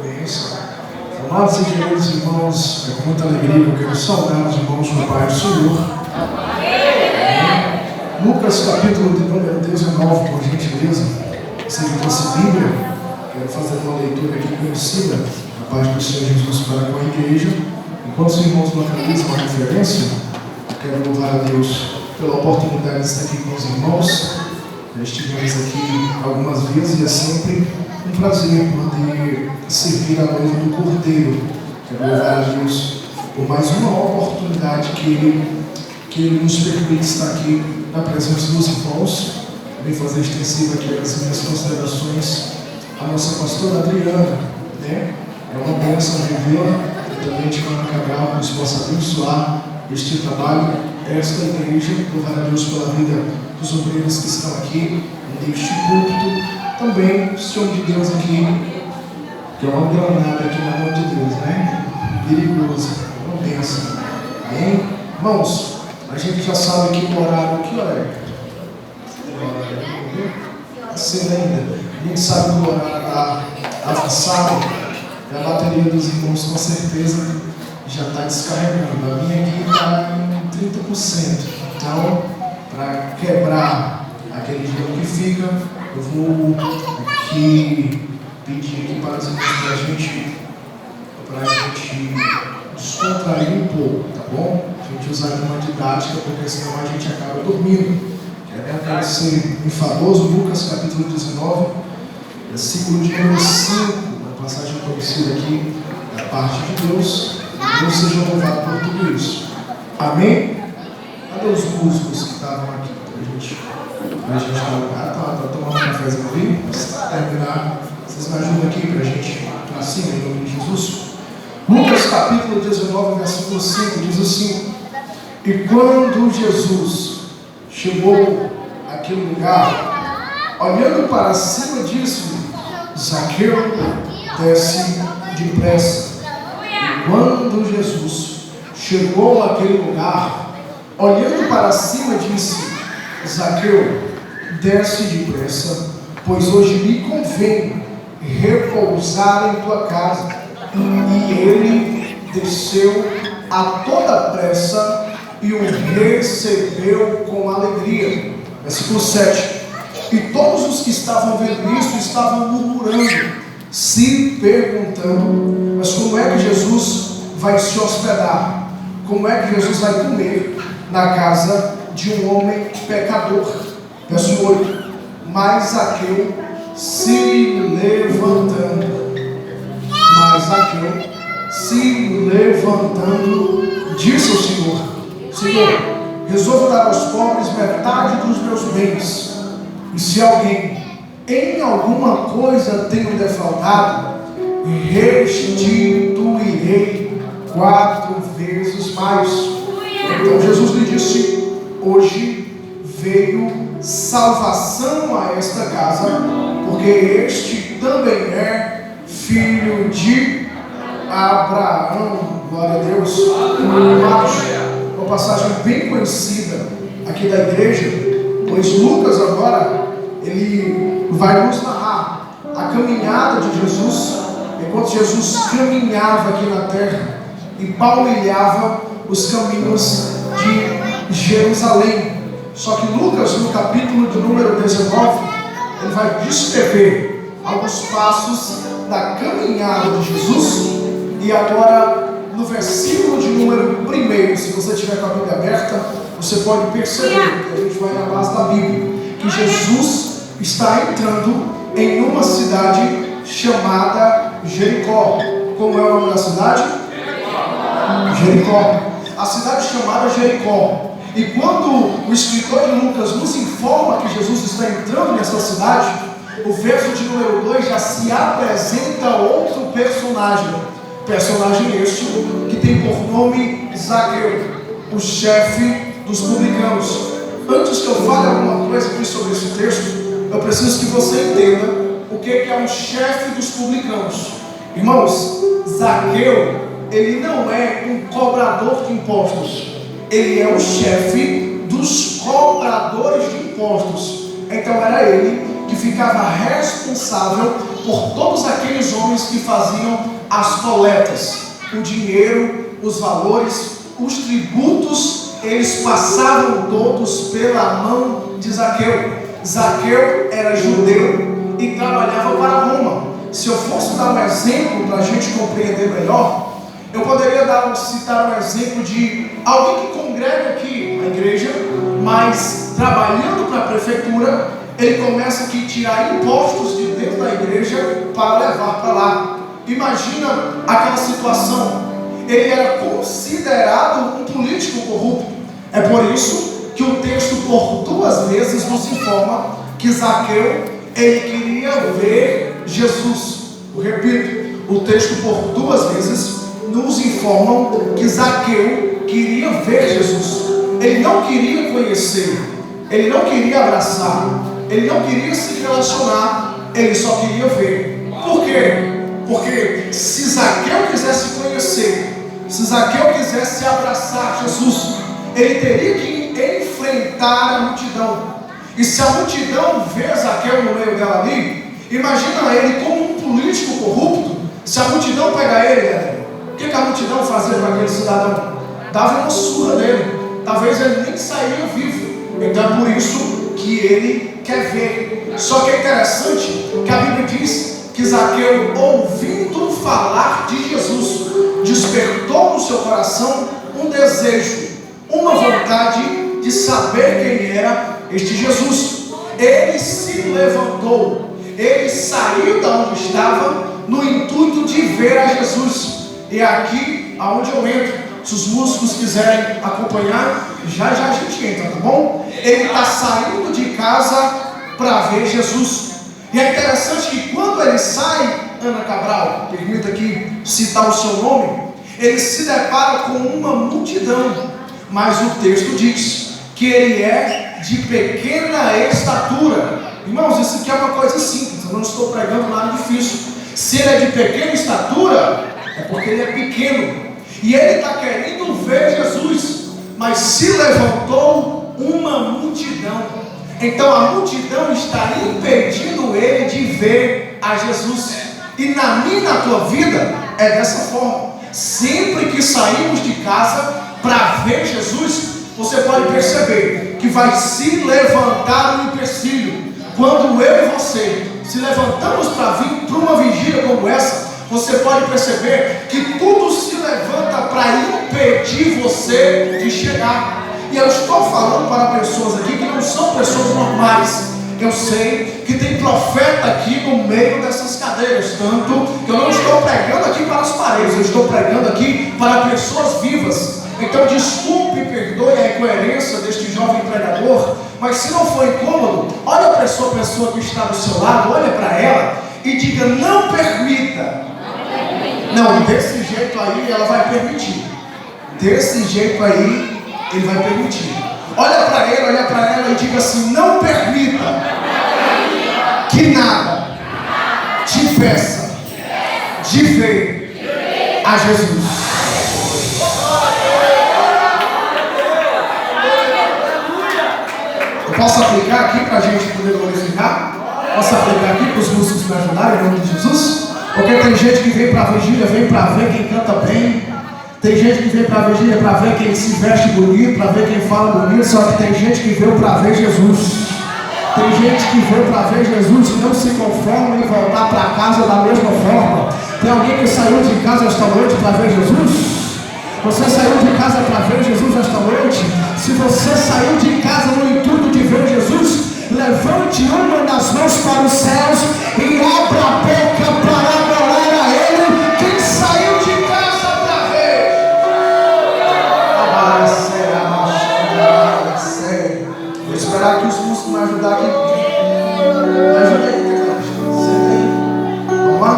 Bênção. Amados e queridos irmãos, é com muita alegria que eu quero saudar os irmãos no Pai do Senhor. Lucas capítulo de número 19, por gentileza. Você que trouxe Bíblia, quero fazer uma leitura aqui conhecida da paz do Senhor Jesus para com a igreja. Enquanto os irmãos localizam a referência, eu quero louvar a Deus pela oportunidade de estar aqui com os irmãos. Já estivemos aqui algumas vezes e é sempre um prazer poder servir a noiva do Cordeiro. Quero louvar a Deus por mais uma oportunidade que Ele nos permite estar aqui na presença dos irmãos. Também fazer extensiva aqui as minhas considerações à nossa pastora Adriana, né? É uma bênção revê-la, juntamente com a Ana Cabral, que nos possa abençoar este trabalho, esta igreja. Louvar a Deus pela vida dos obreiros que estão aqui neste púlpito. Também o Senhor de Deus aqui, que é uma granada aqui na mão de Deus, né? Perigosa, uma bênção. Amém? Irmãos, a gente já sabe aqui o horário, que hora é? Cedo ainda. A gente sabe que o horário está avançado. E a bateria dos irmãos com certeza já está descarregando. A minha aqui está em 30%. Então, para quebrar aquele gelo que fica, eu vou aqui pedir aqui para os irmãos para a gente descontrair um pouco, tá bom? A gente usar uma didática, porque senão a gente acaba dormindo. Quero ser enfadoso. Lucas capítulo 19, versículo de número 5, uma passagem conhecida aqui da parte de Deus. Deus seja louvado por tudo isso. Amém? Cadê os músicos que estavam aqui pra gente tá tomando um cafezinho ali? Para terminar, vocês me ajudam aqui pra gente para cima, em nome de Jesus. Lucas capítulo 19, versículo 5 diz assim: e quando Jesus chegou àquele lugar, olhando para cima disso, Zaqueu desce depressa. E quando Jesus chegou àquele lugar, olhando para cima disse: Zaqueu, desce depressa, pois hoje me convém repousar em tua casa. E ele desceu a toda pressa e o recebeu com alegria. Versículo 7. E todos os que estavam vendo isso estavam murmurando, se perguntando: mas como é que Jesus vai se hospedar? Como é que Jesus vai comer na casa de um homem pecador? Verso 8. Mas Zaqueu se levantando, disse ao Senhor: Senhor, resolvo dar aos pobres metade dos meus bens, e se alguém em alguma coisa tenho defraudado, restituirei 4 vezes mais. Então Jesus lhe disse: hoje veio salvação a esta casa, porque este também é filho de Abraão. Glória a Deus. Uma passagem bem conhecida aqui da igreja, pois Lucas agora ele vai nos narrar a caminhada de Jesus, enquanto Jesus caminhava aqui na terra e palmilhava os caminhos de Jerusalém. Só que Lucas, no capítulo de número 19, ele vai descrever alguns passos da caminhada de Jesus. E agora, no versículo de número 1, se você tiver com a Bíblia aberta, você pode perceber, que a gente vai na base da Bíblia, que Jesus está entrando em uma cidade chamada Jericó. Como é o nome da cidade? Jericó. A cidade chamada Jericó. E quando o escritor de Lucas nos informa que Jesus está entrando nessa cidade, o verso de número 2 já se apresenta outro personagem este que tem por nome Zaqueu, o chefe dos publicanos. Antes que eu fale alguma coisa aqui sobre esse texto, eu preciso que você entenda o que é um chefe dos publicanos. Irmãos, Zaqueu, ele não é um cobrador de impostos, ele é o chefe dos cobradores de impostos. Então era ele que ficava responsável por todos aqueles homens que faziam as coletas. O dinheiro, os valores, os tributos, eles passavam todos pela mão de Zaqueu. Zaqueu era judeu e trabalhava para Roma. Se eu fosse dar um exemplo para a gente compreender melhor, eu poderia citar um exemplo de alguém que congrega aqui na igreja, mas trabalhando para a prefeitura, ele começa aqui a tirar impostos de dentro da igreja para levar para lá. Imagina aquela situação. Ele era considerado um político corrupto. É por isso que o texto por 2 vezes nos informa que Zaqueu, ele queria ver Jesus. Eu repito, o texto por 2 vezes nos informa que Zaqueu queria ver Jesus. Ele não queria conhecer, ele não queria abraçar, ele não queria se relacionar, ele só queria ver. Por quê? Porque se Zaqueu quisesse conhecer, se Zaqueu quisesse abraçar Jesus, ele teria que enfrentar a multidão. E se a multidão vê Zaqueu no meio dela ali, imagina ele como um político corrupto. Se a multidão pega ele, o que a multidão fazia com aquele cidadão? Dava uma surra nele. Talvez ele nem sairia vivo. Então é por isso que ele quer ver. Só que é interessante que a Bíblia diz que Zaqueu, ouvindo falar de Jesus, despertou no seu coração um desejo, uma vontade de saber quem era este Jesus. Ele se levantou, ele saiu da onde estava no intuito de ver a Jesus. E é aqui aonde eu entro. Se os músicos quiserem acompanhar, já a gente entra, tá bom? Ele está saindo de casa para ver Jesus. E é interessante que quando ele sai, Ana Cabral, permita aqui citar o seu nome, ele se depara com uma multidão. Mas o texto diz que ele é de pequena estatura. Irmãos, isso aqui é uma coisa simples, eu não estou pregando nada difícil. Se ele é de pequena estatura, é porque ele é pequeno. E ele está querendo ver Jesus, mas se levantou uma multidão. Então a multidão está impedindo ele de ver a Jesus. E na minha e na tua vida é dessa forma. Sempre que saímos de casa para ver Jesus, você pode perceber que vai se levantar um empecilho. Quando eu e você se levantamos para vir para uma vigília como essa, você pode perceber que tudo se levanta para impedir você de chegar. E eu estou falando para pessoas aqui que não são pessoas normais. Eu sei que tem profeta aqui no meio dessas cadeiras, tanto que eu não estou pregando aqui para as paredes, eu estou pregando aqui para pessoas vivas. Então desculpe, perdoe a incoerência deste jovem pregador, mas se não for incômodo, olha para a pessoa que está do seu lado, olha para ela e diga: não permita. Não, desse jeito aí ela vai permitir. Desse jeito aí ele vai permitir. Olha para ele, olha para ela e diga assim: não permita que nada te impeça de ver a Jesus. Eu posso aplicar aqui para a gente poder glorificar? Posso aplicar aqui para os músicos me ajudarem em nome de Jesus? Porque tem gente que vem para a vigília, vem para ver quem canta bem. Tem gente que vem para a vigília para ver quem se veste bonito, para ver quem fala bonito. Só que tem gente que veio para ver Jesus. Tem gente que veio para ver Jesus e não se conforma em voltar para casa da mesma forma. Tem alguém que saiu de casa esta noite para ver Jesus? Você saiu de casa para ver Jesus esta noite? Se você saiu de casa no intuito de ver Jesus, levante uma das mãos para os céus e abra a boca para adorar a Ele. Quem saiu de casa para ver? Vou esperar que os músicos me ajudar aqui. Me ajuda aí, vamos lá?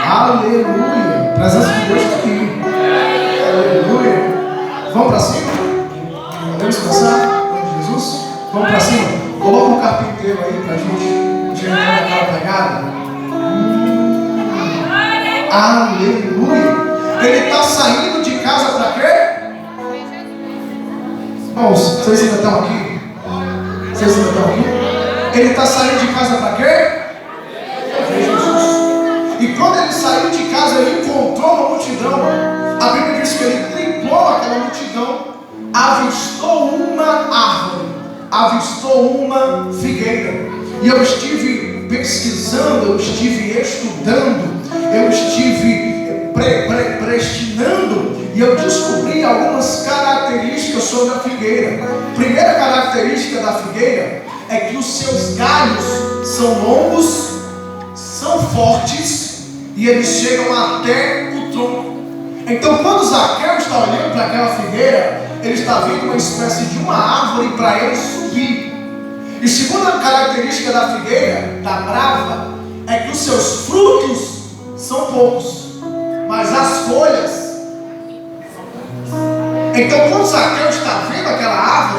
Aleluia. A presença de Deus está aqui. Aleluia. Vamos para cima? Podemos passar? Em nome de Jesus? Vamos para cima? Coloca um carpinteiro aí para a gente entrar naquela pegada. Aleluia. Ele está saindo de casa para quê? Irmãos, vocês ainda estão aqui? Vocês ainda estão aqui? Ele está saindo de casa para quê? ele saiu de casa, ele encontrou uma multidão. A Bíblia diz que ele triplou aquela multidão, avistou uma árvore, avistou uma figueira. E eu estive pesquisando, eu estive estudando, eu estive predestinando, e eu descobri algumas características sobre a figueira. Primeira característica da figueira é que os seus galhos são longos, são fortes e eles chegam até o tronco. Então, quando Zaqueu está olhando para aquela figueira, ele está vendo uma espécie de uma árvore para ele subir. E segunda característica da figueira, da brava, é que os seus frutos são poucos, mas as folhas. Então, quando Zaqueu está vendo aquela árvore,